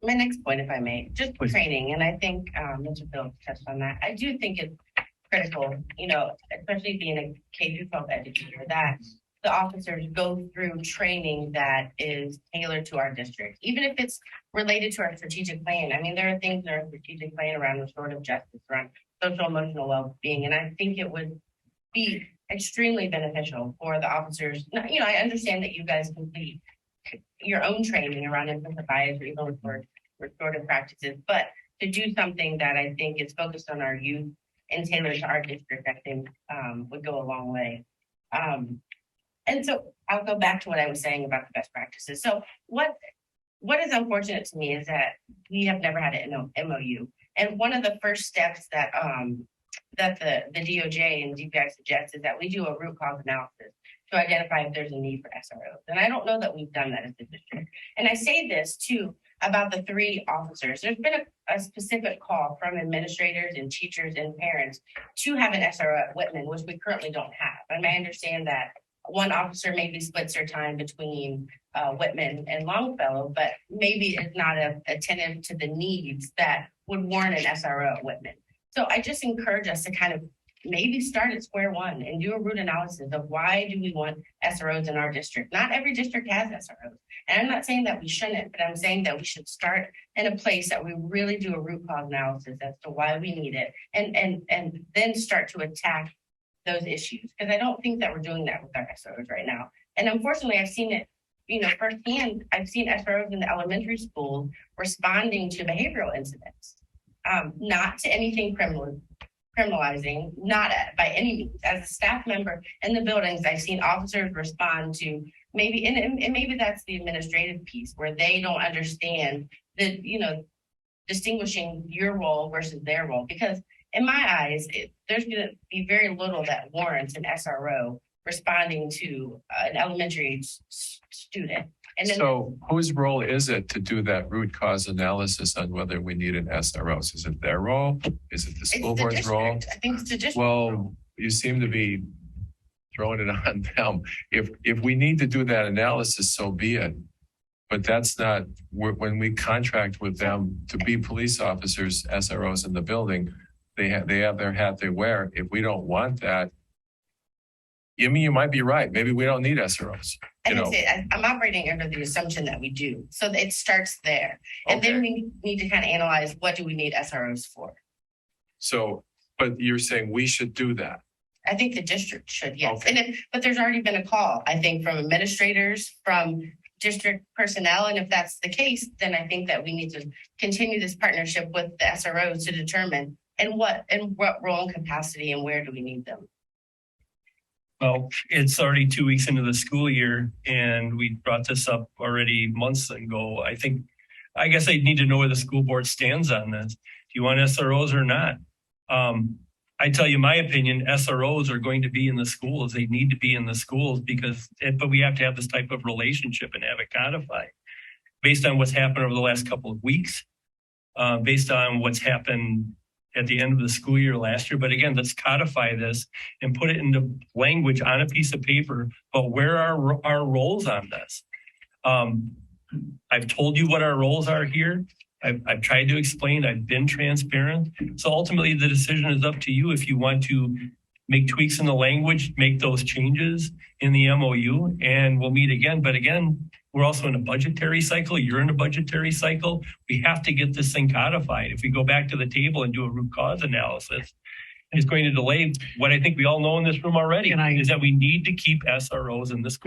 my next point, if I may, just Please. training, and I think Mr. Phillips touched on that. I do think it's critical, especially being a K-12 educator, that the officers go through training that is tailored to our district, even if it's related to our strategic plan. I mean, there are things in our strategic plan around restorative justice, around social emotional well-being, and I think it would be extremely beneficial for the officers. I understand that you guys complete your own training around implicit bias or even restorative practices, but to do something that I think is focused on our youth and tailored to our district, I think would go a long way. And so I'll go back to what I was saying about the best practices. So what is unfortunate to me is that we have never had an MOU. And one of the first steps that the DOJ and DPI suggests is that we do a root cause analysis to identify if there's a need for SROs. And I don't know that we've done that as a district. And I say this too about the 3 officers. There's been a specific call from administrators and teachers and parents to have an SRO at Whitman, which we currently don't have. And I understand that one officer maybe splits their time between Whitman and Longfellow, but maybe it's not attentive to the needs that would warrant an SRO at Whitman. So I just encourage us to kind of maybe start at square one and do a root analysis of why do we want SROs in our district. Not every district has SROs. And I'm not saying that we shouldn't, but I'm saying that we should start in a place that we really do a root cause analysis as to why we need it and then start to attack those issues. Because I don't think that we're doing that with our SROs right now. And unfortunately, I've seen it, firsthand. I've seen SROs in the elementary school responding to behavioral incidents, not to anything criminalizing, not by any means. As a staff member in the buildings, I've seen officers respond to maybe, and maybe that's the administrative piece where they don't understand the, distinguishing your role versus their role. Because in my eyes, there's going to be very little that warrants an SRO responding to an elementary age student. And then, so whose role is it to do that root cause analysis on whether we need an SROs? Is it their role? Is it the school board's role? I think it's the district. Well, you seem to be throwing it on them. If we need to do that analysis, so be it. But that's not when we contract with them to be police officers, SROs in the building. They have their hat they wear. If we don't want that, you might be right. Maybe we don't need SROs. I'm operating under the assumption that we do. So it starts there. And then we need to kind of analyze, what do we need SROs for? So, but you're saying we should do that? I think the district should, yes. Okay. But there's already been a call, I think, from administrators, from district personnel. And if that's the case, then I think that we need to continue this partnership with the SROs to determine what role and capacity and where do we need them. Well, it's already 2 weeks into the school year, and we brought this up already months ago. I guess I need to know where the school board stands on this. Do you want SROs or not? I tell you my opinion, SROs are going to be in the schools. They need to be in the schools but we have to have this type of relationship and have it codified based on what's happened over the last couple of weeks, based on what's happened at the end of the school year last year. But again, let's codify this and put it into language on a piece of paper. But where are our roles on this? I've told you what our roles are here. I've tried to explain. I've been transparent. So ultimately, the decision is up to you if you want to make tweaks in the language, make those changes in the MOU, and we'll meet again. But again, we're also in a budgetary cycle. You're in a budgetary cycle. We have to get this thing codified. If we go back to the table and do a root cause analysis, it's going to delay what I think we all know in this room already, is that we need to keep SROs in the school.